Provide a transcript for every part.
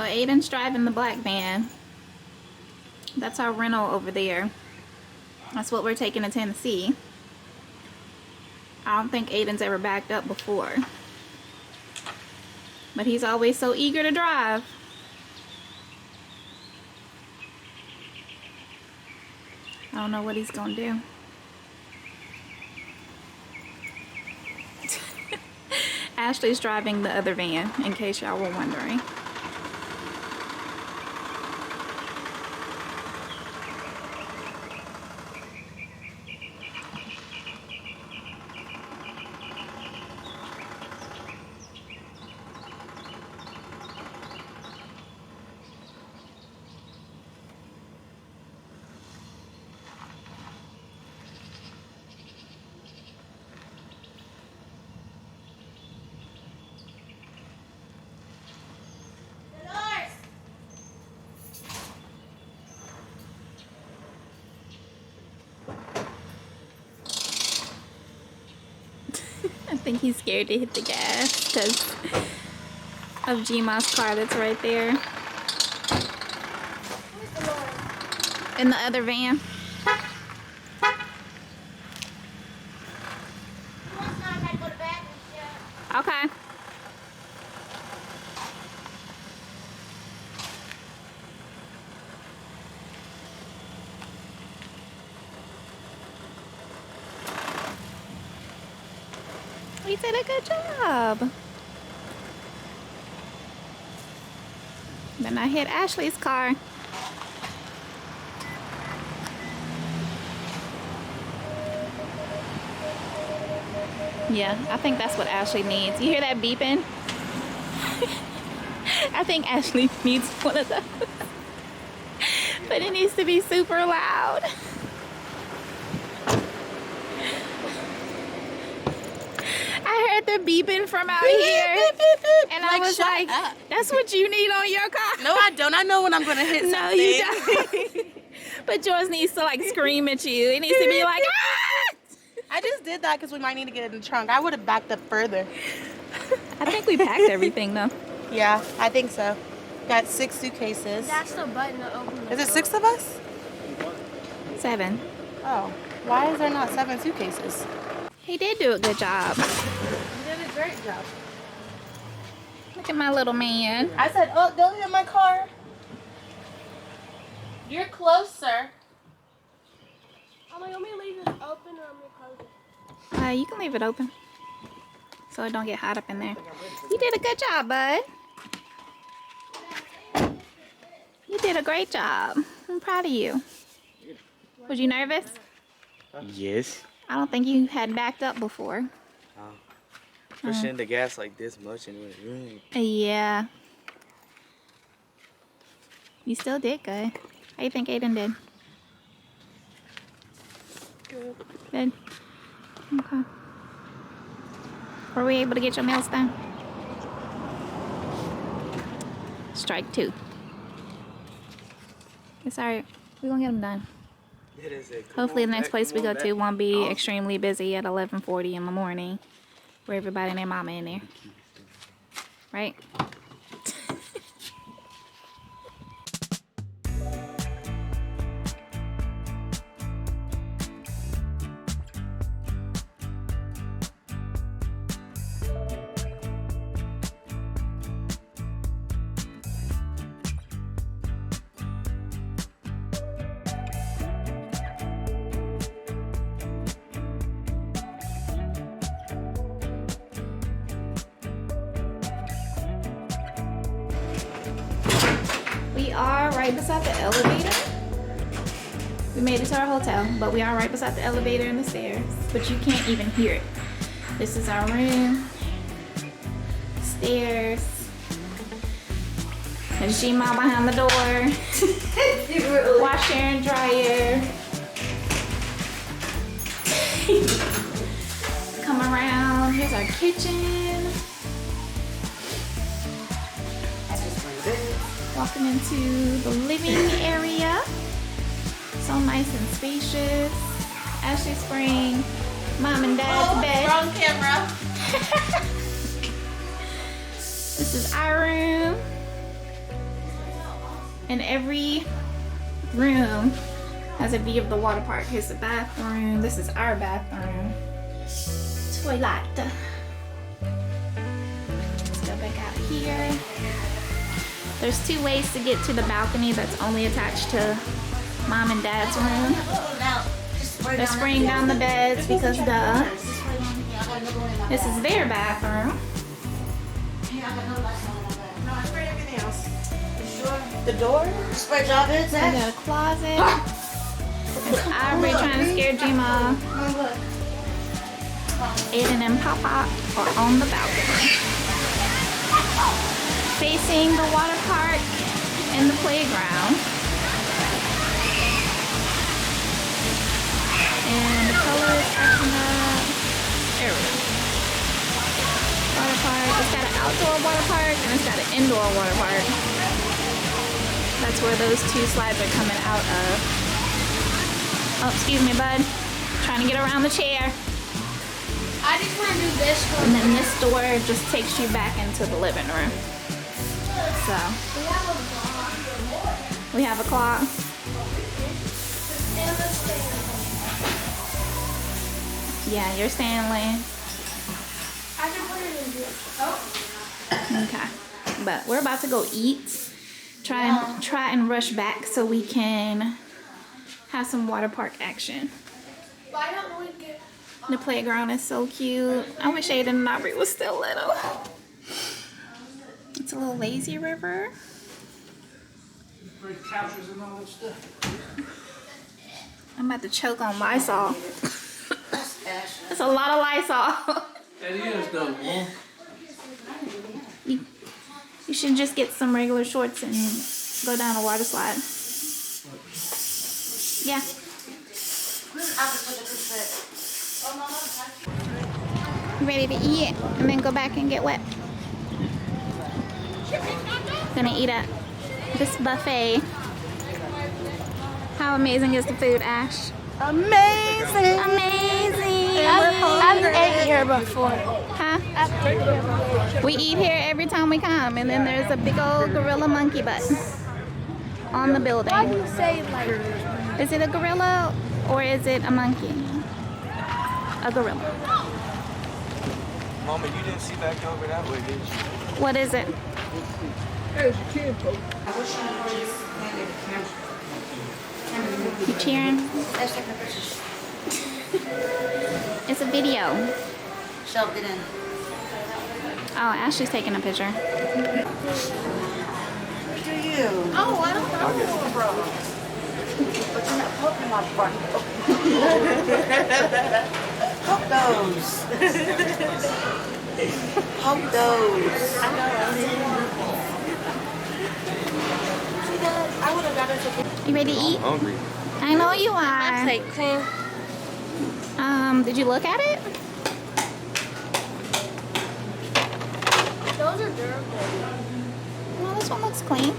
Aiden's driving the black van. That's our rental over there. That's what we're taking to Tennessee. I don't think Aiden's ever backed up before. But he's always so eager to drive. I don't know what he's gonna do. Ashley's driving the other van, in case y'all were wondering. I think he's scared to hit the gas because of G-Ma's car that's right there. In the other van. Okay. We did a good job. Then I hit Ashley's car. Yeah, I think that's what Ashley needs. You hear that beeping? I think Ashley needs one of those. But it needs to be super loud. I heard the beeping from out here. And I was like, that's what you need on your car? No, I don't. I know when I'm going to hit something. No, you don't. But yours needs to like scream at you. It needs to be like, ah! I just did that because we might need to get it in the trunk. I would have backed up further. I think we packed everything though. Yeah, I think so. Got 6 suitcases. That's the button to open the Is it door. 6 of us? 7. Oh, why is there not 7 suitcases? He did do a good job. You did a great job. Look at my little man. I said, oh, don't hit my car. You're closer. I'm like, let me leave this open or I'm going to close it. You can leave it open so it don't get hot up in there. You did a good job, bud. You did a great job. I'm proud of you. Was you nervous? Yes. I don't think you had backed up before. Pushing the gas like this much and it went. Yeah. You still did good. How you think Aiden did? Good. Good. Okay. Were we able to get your nails done? Strike 2. It's alright. We're gonna get them done. Hopefully the next place we go to won't be extremely busy at 11:40 in the morning where everybody and their mama in there. Right? We are right beside the elevator. We made it to our hotel, but we are right beside the elevator and the stairs, but you can't even hear it. This is our room, stairs, and G-Ma behind the door, washer and dryer. Come around, here's our kitchen. Walking into the living area. So nice and spacious. Ashley Spring, mom and dad's bed. Wrong camera. This is our room. And every room has a view of the water park. Here's the bathroom. This is our bathroom. Toilet. Let's go back out here. There's 2 ways to get to the balcony that's only attached to Mom and Dad's room. They're spraying down the beds because duh. This is their bathroom. No, I sprayed everything else. The door? Spray job is We got a closet. It's Aubrey trying to scare Gma. Aiden and Papa are on the balcony, facing the water park and the playground. And the color is acting up. There we go. Water park. It's got an outdoor water park and it's got an indoor water park. That's where those 2 slides are coming out of. Oh, excuse me, bud. Trying to get around the chair. I just want to do this one. And then this door just takes you back into the living room. So, we have a clock. Yeah, you're Stanley. I can put it in here. Oh. Okay. But we're about to go eat. Try and rush back so we can have some water park action. But I don't really get. The playground is so cute. I wish Aiden and Aubrey was still little. It's a little lazy river. Couches and all that stuff. I'm about to choke on Lysol. That's a lot of Lysol. That is though, man. You should just get some regular shorts and go down a water slide. Yeah. Ready to eat and then go back and get wet. Gonna eat at this buffet. How amazing is the food, Ash? Amazing. Amazing. I've ate here before. Huh? We eat here every time we come, and then there's a big old gorilla monkey butt on the building. Why do you say like? Is it a gorilla or is it a monkey? A gorilla. Mama, you didn't see back over that way, did you? What is it? There's a kid, folks. You cheering? It's a video. Shoved it in. Oh, Ashley's taking a picture. Do you? Oh, I don't know, bro. But you're not poking my butt. Poke those. Poke those. I would have got us a You ready to eat? Hungry. I know you are. plate clean. Did you look at it? Those are durable. No, this one looks clean.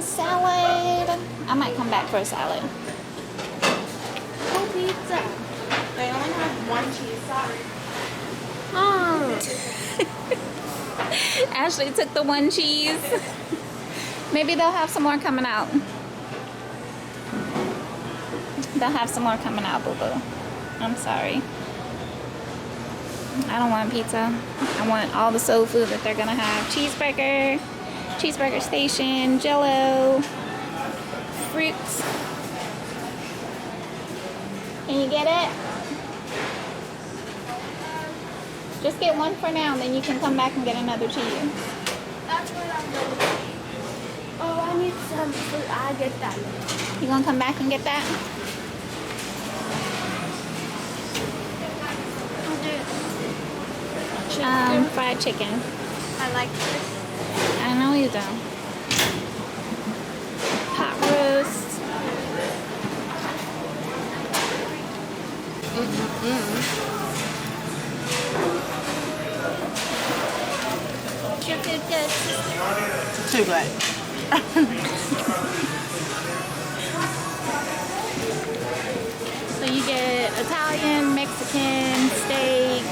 Salad. I might come back for a salad. Oh, pizza. They only have 1 cheese, sorry. Ashley took the 1 cheese. Maybe they'll have some more coming out. They'll have some more coming out, boo-boo. I'm sorry. I don't want pizza. I want all the soul food that they're gonna have. Cheeseburger, cheeseburger station, Jell-O, fruits. Can you get it? Just get 1 for now, then you can come back and get another cheese. That's what I'm doing. Oh, I need some fruit. I get that. You gonna come back and get that? I'll do it. Fried chicken. I like this. I know you do. Pot roast. Is your food good, sister? Too good. So you get Italian, Mexican, steak,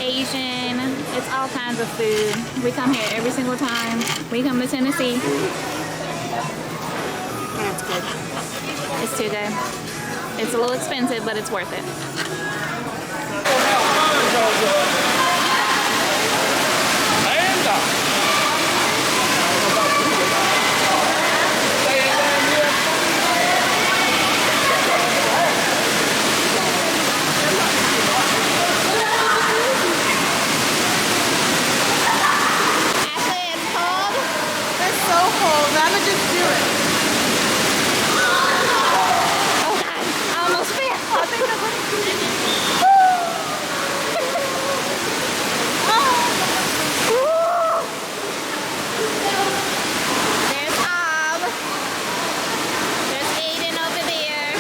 Asian, It's all kinds of food. We come here every single time we come to Tennessee. That's good. It's too good. It's a little expensive, but it's worth it. Ashley, it's cold. It's so cold. I'ma just do it. Oh God, I almost fell. There's Ob. There's Aiden over there.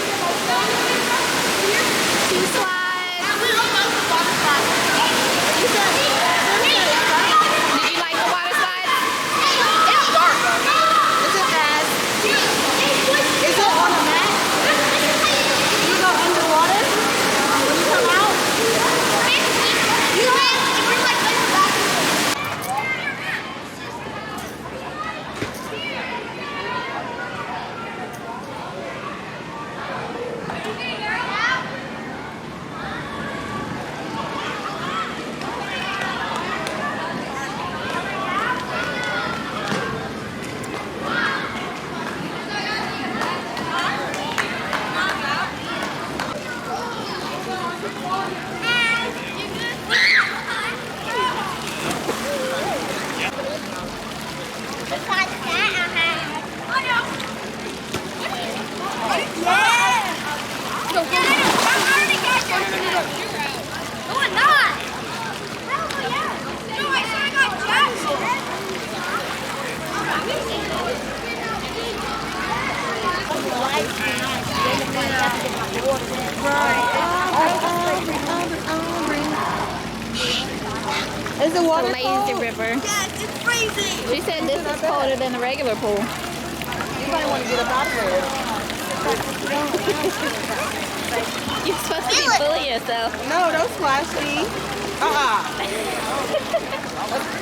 Two slides. Did you like the water slides? It's dark. Is it fast? Is it on a mat? You go underwater? When you come out? Is the The water lazy cold? river. Yes, it's freezing. She said this is colder than the regular pool. You might want to get up out of there. You're supposed to be fooling yourself. No, don't splash me.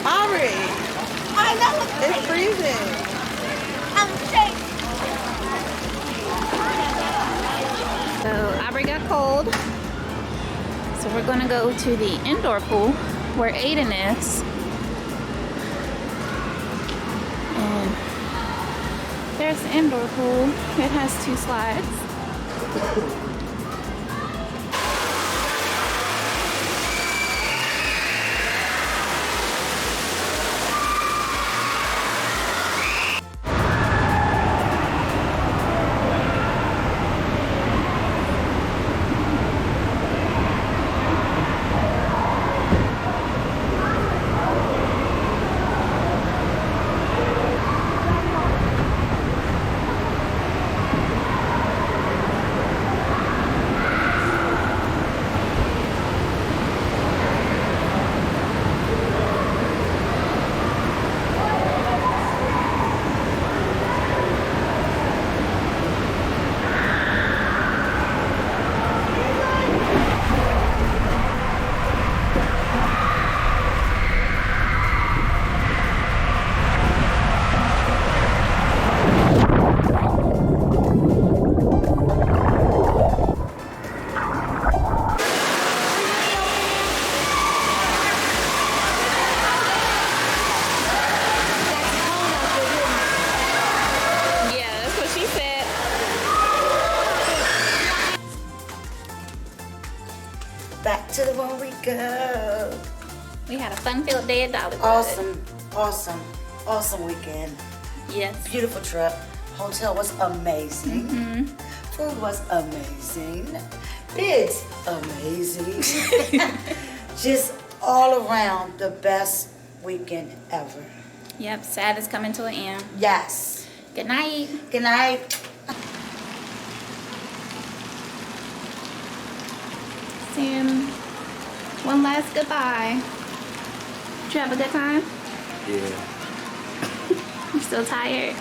Aubrey, I know. it's freezing. I'm safe. So Aubrey got cold. So we're gonna go to the indoor pool where Aiden is. And there's the indoor pool. It has 2 slides. Back to the one we go. We had a fun-filled day at Dollywood. Awesome weekend. Yes. Beautiful trip. Hotel was amazing. Food was amazing. Kids, amazing. Just all around the best weekend ever. Yep, sad is coming to an end. Yes. Good night. Good night. Sam, one last goodbye. Did you have a good time? Yeah. You still tired?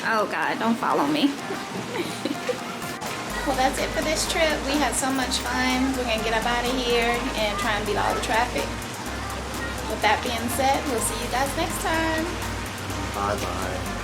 Oh God, don't follow me. Well, that's it for this trip. We had so much fun. We're gonna get up out of here and try and beat all the traffic. With that being said, we'll see you guys next time. Bye bye.